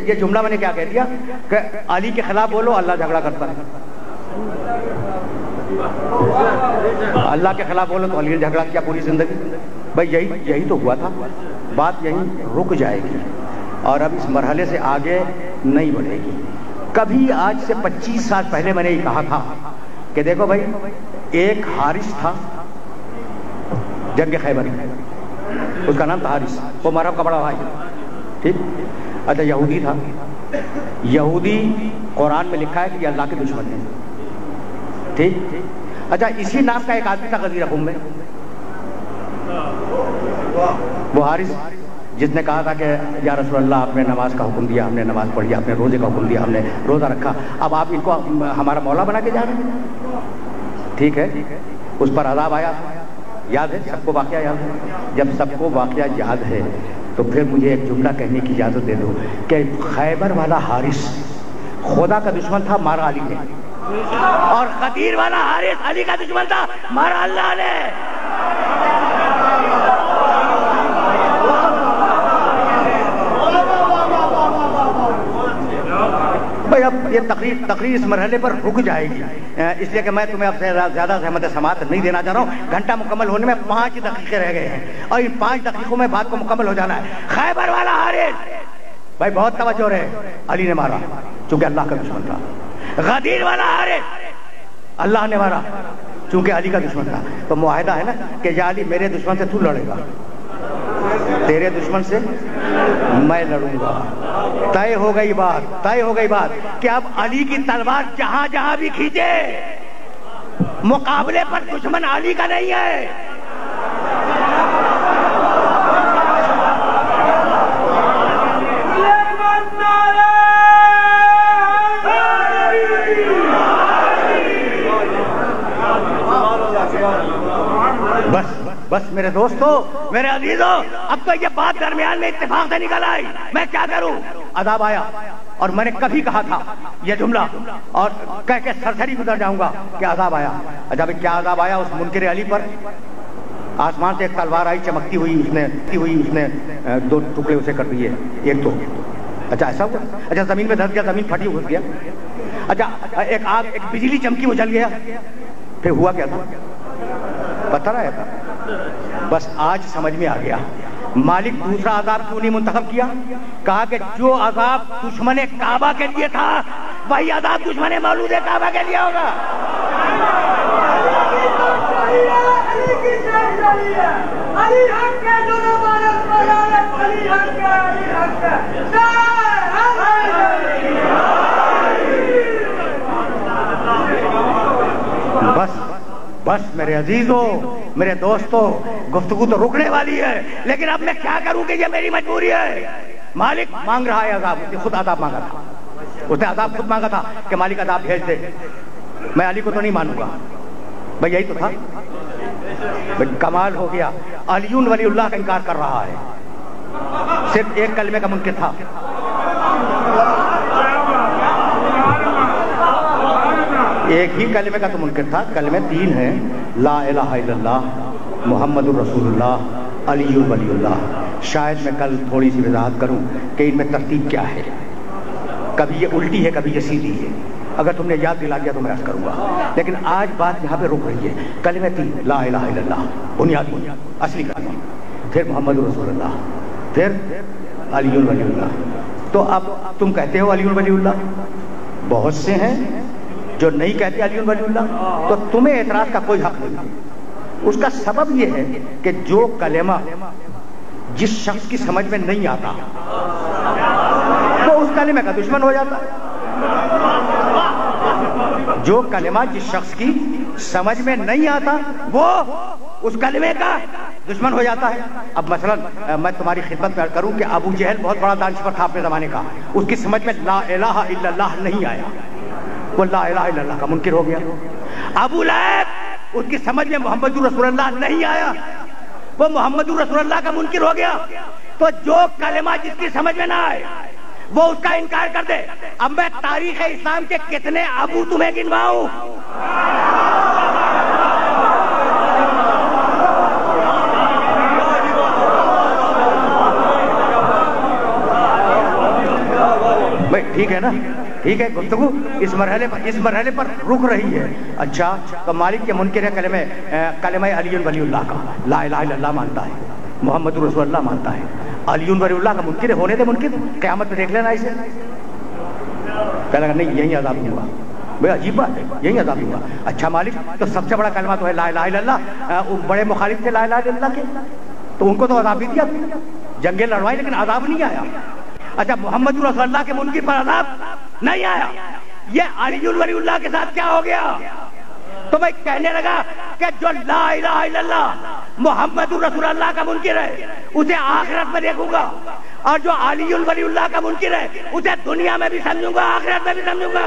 ये जुमला मैंने क्या कह दिया कि अली के खिलाफ बोलो अल्लाह झगड़ा करता है, अल्लाह के खिलाफ बोलो तो अली ने झगड़ा किया पूरी जिंदगी। भाई यही तो हुआ था, बात यही रुक जाएगी और अब इस मरहले से आगे नहीं बढ़ेगी। कभी आज से 25 साल पहले मैंने ये कहा था कि देखो भाई, एक हारिस था जंग खैबर में, उसका नाम था हारिस, वो मरहब का बड़ा भाई, ठीक। अच्छा, यहूदी था, यहूदी कुरान में लिखा है कि ये अल्लाह के दुश्मन है, ठीक। अच्छा, इसी नाम का एक आदमी था गदीर हुम में, वो हारिस जिसने कहा था कि या रसूल अल्लाह, आपने नमाज का हुक्म दिया, हमने नमाज पढ़ी, आपने रोजे का हुक्म दिया, हमने रोजा रखा, अब आप इनको हमारा मौला बना के जा रहे हैं, ठीक है। उस पर अज़ाब आया, याद है सबको वाकया याद है। जब सबको वाकया याद है तो फिर मुझे एक जुमला कहने की इजाजत दे दो कि खैबर वाला हारिस खुदा का दुश्मन था, मारा अली ने, और गदीर वाला हारिस अली का दुश्मन था, मारा अल्लाह ने। भाई अब ये तकरीर इस मरहले पर रुक जाएगी, इसलिए कि मैं तुम्हें अब ज्यादा सहमत समात नहीं देना चाह रहा हूँ। घंटा मुकम्मल होने में 5 दकीके रह गए हैं और इन 5 दकीकों में बात को मुकम्मल हो जाना है। खैबर वाला हारिस, भाई बहुत तवज्जो रहे, अली ने मारा चूंकि अल्लाह का दुश्मन था। गदीर वाला हारिस अल्लाह ने मारा चूंकि अली का दुश्मन था। तो मुआहिदा है ना कि या अली, मेरे दुश्मन से तू लड़ेगा, तेरे दुश्मन से मैं लड़ूंगा। तय हो गई बात कि अब अली की तलवार जहां जहां भी खींचे, मुकाबले पर दुश्मन अली का नहीं है। बस मेरे दोस्तों, मेरे अजीजों, अब तो ये बात दरमियान में इत्तेफाक से निकल आई, मैं क्या करूं। अज़ाब आया और मैंने कभी कहा था ये जुमला और कह के सरसरी गुजर जाऊंगा कि अज़ाब आया। जब क्या अज़ाब आया उस मुनकिर अली पर, आसमान से एक तलवार आई चमकती हुई, उसने 2 टुकड़े उसे कर दिए, एक तो। अच्छा ऐसा हुआ? अच्छा, जमीन में धस गया, जमीन फटी घुस गया। अच्छा, एक आग, एक बिजली चमकी, वो जल गया। फिर हुआ क्या था? पत्थर आया था। बस आज समझ में आ गया मालिक दूसरा अजाब क्यों नहीं मुंतखब किया। कहा कि जो अजाब दुश्मने काबा के लिए था वही अजाब दुश्मने मौलूद काबा के लिए होगा। बस मेरे अजीजों, मेरे दोस्तों, गुफ्तगू तो रुकने वाली है, लेकिन अब मैं क्या करूं कि ये मेरी मजबूरी है। मालिक मांग रहा है अजाब, उसने खुद अजाब मांगा था, उसने अजाब खुद मांगा था कि मालिक अजाब भेज दे। मैं अली को तो नहीं मानूंगा, भाई यही तो था। भाई कमाल हो गया, अलीउन वलीउल्लाह का इनकार कर रहा है, सिर्फ एक कलमे का मुनकिर था। एक ही कलमे का तो मुनकिर था, कलमे 3 हैं, ला इलाहा इल्लल्लाह मुहम्मदुर रसूलुल्लाह अलीयुल वलीउल्लाह। शायद मैं कल थोड़ी सी वजाहत करूं कि इनमें तरतीब क्या है, कभी ये उल्टी है, कभी ये सीधी है। अगर तुमने याद दिला दिया तो मैं अर्ज करूंगा, लेकिन आज बात यहाँ पे रुक रही है। कलमे 3, ला इलाहा इल्लल्लाह बुनियादी असली कलमा, फिर मुहम्मदुर रसूलुल्लाह, फिर अलीयुल वलीउल्लाह। तो अब तुम कहते हो अलीयुल वलीउल्लाह, बहुत से हैं जो नहीं कहते अलीउल वलीउल्लाह, तो तुम्हें एतराज का कोई हक नहीं। उसका सबब यह है कि जो कलेमा जिस शख्स की समझ में नहीं आता वो उस कलेमे का दुश्मन हो जाता है। जो कलेमा जिस शख्स की समझ में नहीं आता वो उस कलेमे का दुश्मन हो जाता है। अब मसलन मैं तुम्हारी खिदमत में करूं कि अबू जहल बहुत बड़ा दानिश्वर था अपने जमाने का, उसकी समझ में ला इलाहा इल्लल्लाह नहीं आया, वो ला इलाहा इल्लल्लाह का मुनकिर हो गया। अबू लहब, उसकी समझ में मोहम्मदुर रसूलुल्लाह नहीं आया, वो मोहम्मदुर रसूलुल्लाह का मुनकिर हो गया। तो जो कलेमा जिसकी समझ में ना आए वो उसका इनकार कर दे। अब मैं तारीख इस्लाम के कितने अबू तुम्हें गिनवाऊं? भाई ठीक है ना, ठीक है, गुफ्तगू इस मरहले पर रुक रही है। अच्छा, तो मालिक के मुनकिर है कलमा अली वलीउल्लाह का, ला इलाहा इल्लल्लाह मानता है, मोहम्मद रसूलुल्लाह मानता है, अली वलीउल्लाह का मुनकिर है, होने दे मुनकिर, क़यामत में देख लेना इसे। कहने नहीं, यही अज़ाब हुआ। भाई अजीब बात है, यही अज़ाब हुआ। अच्छा मालिक, तो सबसे बड़ा कलमा तो है ला इलाहा इल्लल्लाह, बड़े मुखालिफ थे ला इलाहा इल्लल्लाह के, तो उनको तो अज़ाब भी दिया, जंगे लड़वाई, लेकिन अज़ाब नहीं आया। अच्छा, मोहम्मद रसूलुल्लाह के मुनकिर पर अज़ाब नहीं आया, ये अली वलीउल्लाह के साथ क्या हो गया? तो मैं कहने लगा कि जो ला इलाहा इल्लल्लाह मोहम्मद रसूलुल्लाह का मुनकिर है उसे आखिरत में देखूंगा, और जो अली वलीउल्लाह का मुनकिर है उसे दुनिया में भी समझूंगा, आखिरत में भी समझूंगा।